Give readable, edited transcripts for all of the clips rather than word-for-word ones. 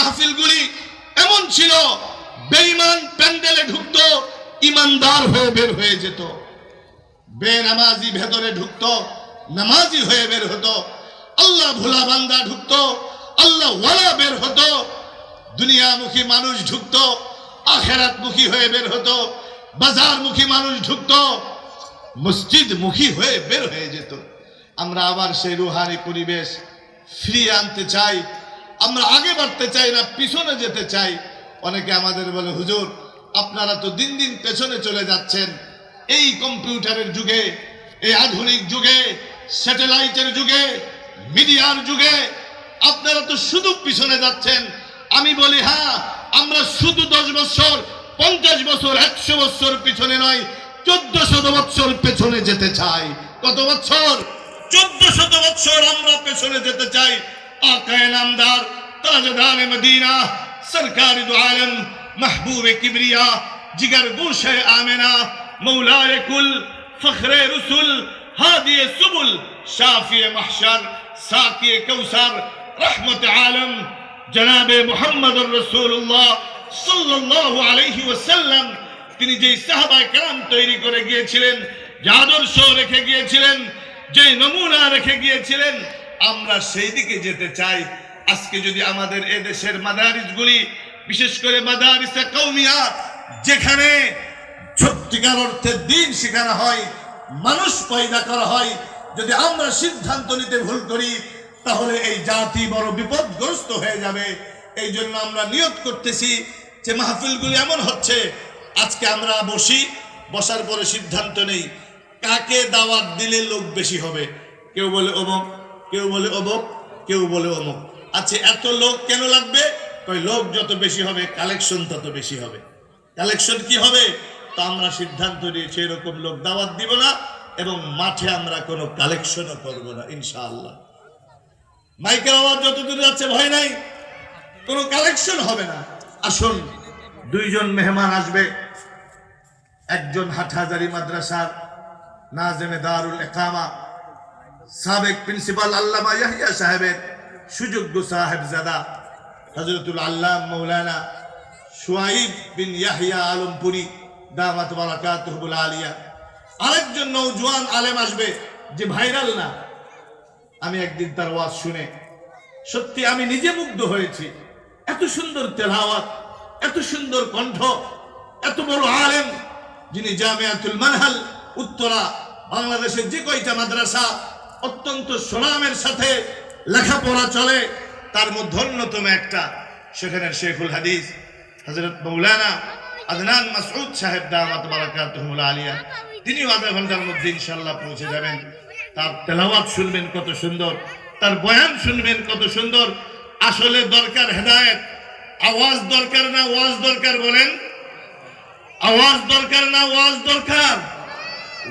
মাহফিলগুলি এমন ছিল, বেঈমান প্যান্ডেলে ঢুকতো, ইমানদার হয়ে বের হয়ে যেত। বেনামাজি ভেতরে ঢুকতো, নামাজি হয়ে বের হতো। আল্লাহ ভোলা বান্দা ঢুকতো, আল্লাহ ওয়ালা বের হতো। দুনিয়ামুখী মানুষ ঢুকতো, আখিরাতমুখী হয়ে বের হতো। বাজারমুখী মানুষ ঢুকতো, মসজিদমুখী হয়ে বের হয়ে যেত। আমরা আবার সেই রুহানি পরিবেশ ফিরিয়ে আনতে চাই। আমরা আগে বাড়তে চাই না, পিছনে যেতে চাই। অনেকে আমাদের বলে, হুজুর আপনারা তো দিন দিন পেছনে চলে যাচ্ছেন। এই কম্পিউটারের যুগে, এই আধুনিক যুগে, স্যাটেলাইটের যুগে, মিডিয়ার যুগে আপনারা তো শুধু পিছনে যাচ্ছেন। আমি বলি, হ্যাঁ, আমরা শুধু 10 বছর, 50 বছর, 100 বছর পিছনে নয়, 1400 বছর পেছনে যেতে চাই। কত বছর? 1400 বছর আমরা পেছনে যেতে চাই। আকায়ে নামদার, তাজদার মদিনা, সরকার দু আলম, महबूब किबरिया, जिगर गोशे आमिना, मौलाए कुल, फखरे रसुल, हादी सुबुल, शाफी महशर, साकी कौसर, रहमत आलम, जनाबे मुहम्मद रसूलुल्लाह सल्लल्लाहु अलैहि वसल्लम, তিনি যে সাহাবায়ে কেরাম তৈরি করে গিয়েছিলেন, যে আদর্শ রেখে গিয়েছিলেন, যে নমুনা রেখে গিয়েছিলেন, আমরা সেই দিকে যেতে চাই। আজকে যদি আমাদের এই দেশের মাদারিসগুলি, বিশেষ করে মাদারিসে কওমিয়া, যেখানে সত্যিকার অর্থে দ্বীন শেখানো হয়, মানুষ পয়দা করা হয়, যদি আমরা সিদ্ধান্ত নিতে ভুল করি, তাহলে এই জাতি বড় বিপদগ্রস্ত হয়ে যাবে। এই জন্য আমরা নিয়ত করতেছি যে মাহফিলগুলি এমন হচ্ছে, আজকে আমরা বসি, বসার পরে সিদ্ধান্ত নেই কাকে দাওয়াত দিলে লোক বেশি হবে। কেউ বলে অমুক, কেউ বলে অমুক, কেউ বলে অমুক। আচ্ছা, এত লোক কেন লাগবে? কই, লোক যত বেশি হবে কালেকশন তত বেশি হবে। কালেকশন কি হবে? তো আমরা সিদ্ধান্ত নিয়েছি এরকম লোক দাওয়াত দিব না, এবং মাঠে আমরা কোনো কালেকশনও করব না ইনশাআল্লাহ। মাইকের আওয়াজ যতদূর যাচ্ছে ভয় নাই, কোনো কালেকশন হবে না। আসুন, 2 জন মেহমান আসবে। একজন হাটহাজারী মাদ্রাসার নাজেমে দারুল ইকামা, সাবেক প্রিন্সিপাল আল্লামা ইয়াহিয়া সাহেবের সুযোগ্য সাহেবজাদা হযরতুল আল্লাম মাওলানা শুআইব বিন ইয়াহিয়া আলমপুরি দামাত বারাকাতুহুল আলিয়া। আরেকজন নওজোয়ান আলেম আসবে, যে ভাইরাল না। আমি একদিন তার ওয়াজ শুনে সত্যি আমি নিজে মুগ্ধ হয়েছি। এত সুন্দর তেলাওয়াত, এত সুন্দর কণ্ঠ, এত বড় আলেম, যিনি জামিয়াতুল মানহাল উত্তরা, বাংলাদেশের যে কয়টা মাদ্রাসা অত্যন্ত সুনামের সাথে লেখাপড়া চলে, তার মধ্যে অন্যতম একটা, সেখানে শেখুল হাদিস হযরত মাওলানা আদনান মাসউদ সাহেব দামাত বারাকাতুহুল আলিয়া, তিনিও আধা ঘন্টার মধ্যে ইনশাআল্লাহ পৌঁছে যাবেন। তার তেলাওয়াত শুনবেন কত সুন্দর, তার বয়ান শুনবেন কত সুন্দর। আসলে দরকার হেদায়েত, আওয়াজ দরকার না ওয়াজ দরকার? বলেন, আওয়াজ দরকার না ওয়াজ দরকার?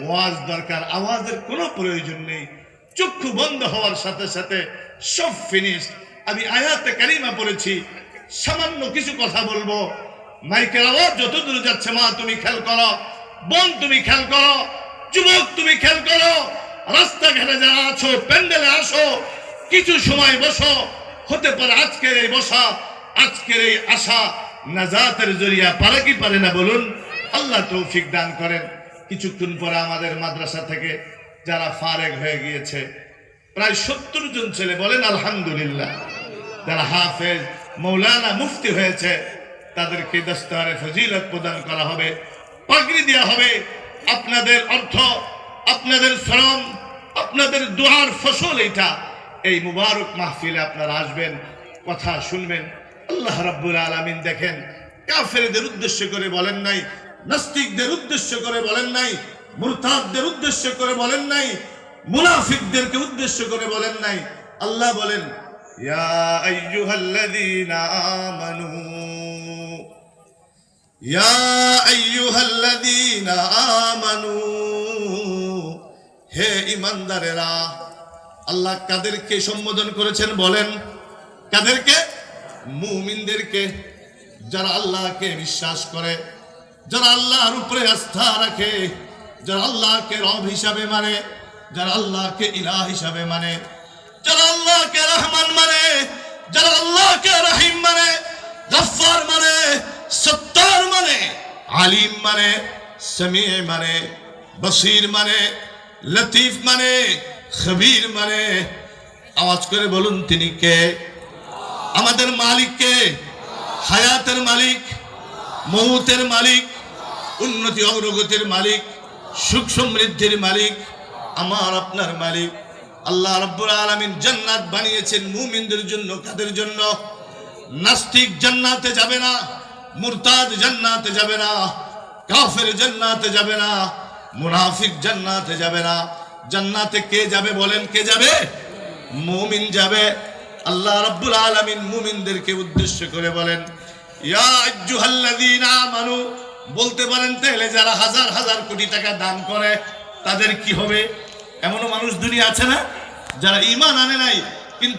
ওয়াজ দরকার। আওয়াজের কোনো প্রয়োজন নেই। চক্ষু বন্ধ হওয়ার সাথে সাথে সব ফিনিশ। আমি আয়াতে কারিমা পড়েছি, সামান্য কিছু কথা বলবো। মাইকের আওয়াজ যত দূর যাচ্ছে, মা তুমি খেয়াল করো, বোন তুমি খেয়াল করো, যুবক তুমি খেয়াল করো, রাস্তাঘাটে যারা আছো, প্যান্ডেলে আসো, কিছু সময় বসো। হতে পারে আজকের এই বসা, আজকের এই আশা নাজাতের জরিয়া পারে কি পারে না বলুন? আল্লাহ তৌফিক দান করেন। কিছুক্ষণ পরে আমাদের মাদ্রাসা থেকে যারা ফারেগ হয়ে গিয়েছে, প্রায় 70 জন ছেলে, বলেন আলহামদুলিল্লাহ, যারা হাফেজ, মৌলানা, মুফতি হয়েছে, তাদেরকে দস্তারে ফজিলত প্রদান করা হবে, পাগড়ি দেওয়া হবে। আপনাদের অর্থ, আপনাদের শ্রম, আপনাদের দোয়ার ফসল এটা। এই মুবারক মাহফিলে আপনারা আসবেন, কথা শুনবেন। আল্লাহ রাব্বুল আলামিন দেখেন, কাফেরদের উদ্দেশ্য করে বলেন নাই, নাস্তিকদের উদ্দেশ্য করে বলেন নাই, মুরতাদদের উদ্দেশ্য করে বলেন নাই, মুনাফিকদেরকে উদ্দেশ্য করে বলেন নাই। আল্লাহ বলেন, ইয়া আইয়ুহাল্লাযীনা আমানু, ইয়া আইয়ুহাল্লাযীনা আমানু, হে ঈমানদারেরা। আল্লাহ কাদেরকে সম্বোধন করেছেন বলেন? কাদেরকে? মুমিনদেরকে, যারা আল্লাহকে বিশ্বাস করে, যারা আল্লাহর উপরে আস্থা রাখে, যারা আল্লাহকে রব হিসাবে মানে, যারা আল্লাহকে ইলাহ হিসাবে মানে, যারা আল্লাহকে রহমান মানে, যারা আল্লাহকে রহিম মানে, আলিম মানে, সামি মানে, বসির মানে, লতিফ মানে, খবীর মানে। আওয়াজ করে বলুন তিনি কে? আমাদের মালিক কে? হায়াতের মালিক, মৌতের মালিক, উন্নতি অগ্রগতির মালিক, সুখ সমৃদ্ধির মালিক, আমার আপনার মালিক। আল্লাহ রাব্বুল আলামিন জান্নাত বানিয়েছেন মুমিনদের জন্য। কাদের জন্য? নাস্তিক জান্নাতে যাবে না, মুরতাদ জান্নাতে যাবে না, কাফের জান্নাতে যাবে না, মুনাফিক জান্নাতে যাবে না। জান্নাতে কে যাবে বলেন? কে যাবে? মুমিন যাবে। আল্লাহ রাব্বুল আলামিন মুমিনদেরকে উদ্দেশ্য করে বলেন, ইয়া আইয়ুহাল্লাযীনা আমানু। বলতে পারেন তাহলে যারা হাজার হাজার কোটি টাকা দান করে তাদের কি হবে? এমনও মানুষ দুনিয়া আছে না যারা ঈমান আনে নাই কিন্তু